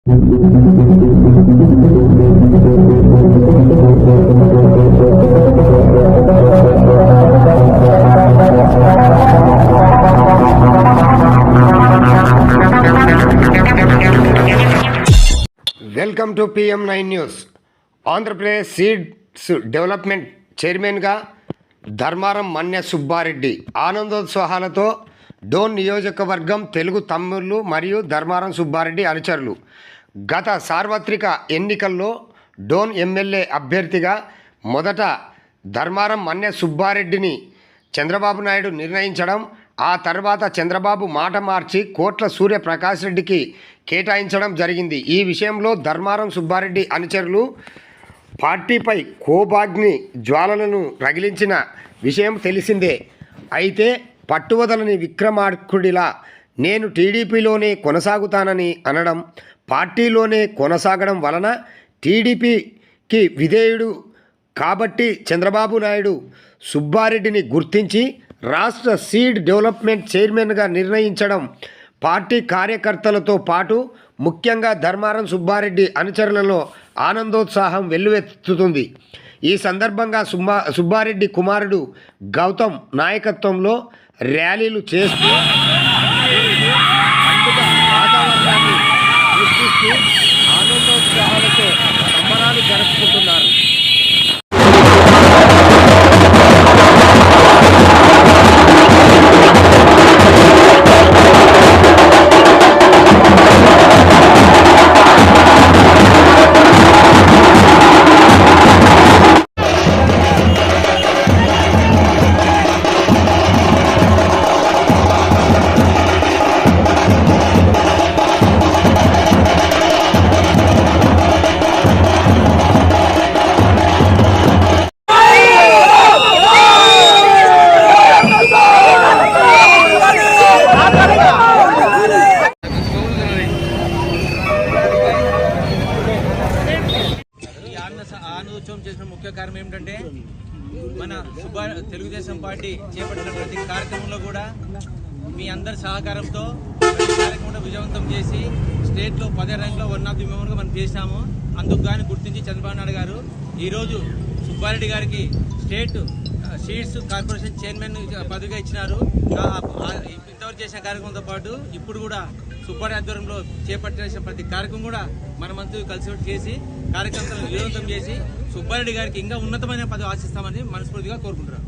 Welcome to PM9 news. Andhra Pradesh seeds development చైర్మన్గా ధర్మారం మన్య సుబ్బారెడ్డి ఆనందోత్సాహాలతో డోన్ నియోజకవర్గం తెలుగు తమ్ముళ్ళు మరియు ధర్మారం సుబ్బారెడ్డి అనుచరులు గత సార్వత్రిక ఎన్నికల్లో డోన్ ఎమ్మెల్యే అభ్యర్థిగా మొదట ధర్మారం మన్య సుబ్బారెడ్డిని చంద్రబాబు నాయుడు నిర్ణయించడం, ఆ తర్వాత చంద్రబాబు మాట మార్చి కోట్ల సూర్యప్రకాష్ రెడ్డికి కేటాయించడం జరిగింది. ఈ విషయంలో ధర్మారం సుబ్బారెడ్డి అనుచరులు పార్టీపై కోపాగ్ని జ్వాలలను రగిలించిన విషయం తెలిసిందే. అయితే పట్టువదలని విక్రమార్కుడిలా నేను టీడీపీలోనే కొనసాగుతానని అనడం, పార్టీలోనే కొనసాగడం వలన టీడీపీకి విధేయుడు కాబట్టి చంద్రబాబు నాయుడు సుబ్బారెడ్డిని గుర్తించి రాష్ట్ర సీడ్ డెవలప్మెంట్ చైర్మన్గా నిర్ణయించడం పార్టీ కార్యకర్తలతో పాటు ముఖ్యంగా ధర్మారం సుబ్బారెడ్డి అనుచరులలో ఆనందోత్సాహం వెల్లువెత్తుతుంది. ఈ సందర్భంగా సుబ్బారెడ్డి కుమారుడు గౌతమ్ నాయకత్వంలో ర్యాలీలు చేస్తూ పండుగ వాతావరణాన్ని సృష్టిస్తూ ఆనందోత్సాహాలతో సంబరాలు జరుపుకుంటున్నారు. ఆనందోత్సవం చేసిన ముఖ్య కారణం ఏమిటంటే మన తెలుగుదేశం పార్టీ చేపట్టిన ప్రతి కార్యక్రమంలో కూడా మీ అందరి సహకారంతో ప్రతి కార్యక్రమం విజయవంతం చేసి స్టేట్లో 10వ ర్యాంక్లో 1 ఆఫ్ ది మెంబర్గా మనం చేశాము. అందుకు కానీ గుర్తించి చంద్రబాబు నాయుడు గారు ఈరోజు సుబ్బారెడ్డి గారికి స్టేట్ సీడ్స్ కార్పొరేషన్ చైర్మన్ పదవిగా ఇచ్చినారు. ఇంతవరకు చేసిన కార్యక్రమంతో పాటు ఇప్పుడు కూడా సుబ్బారెడ్డి ఆధ్వర్యంలో చేపట్టిన ప్రతి కార్యక్రమం కూడా మన మంత్రులు కలిసి చేసి కార్యక్రమాలను విజయవంతం చేసి సుబ్బారెడ్డి గారికి ఇంకా ఉన్నతమైన పదవి ఆశిస్తామని మనస్ఫూర్తిగా కోరుకుంటున్నాను.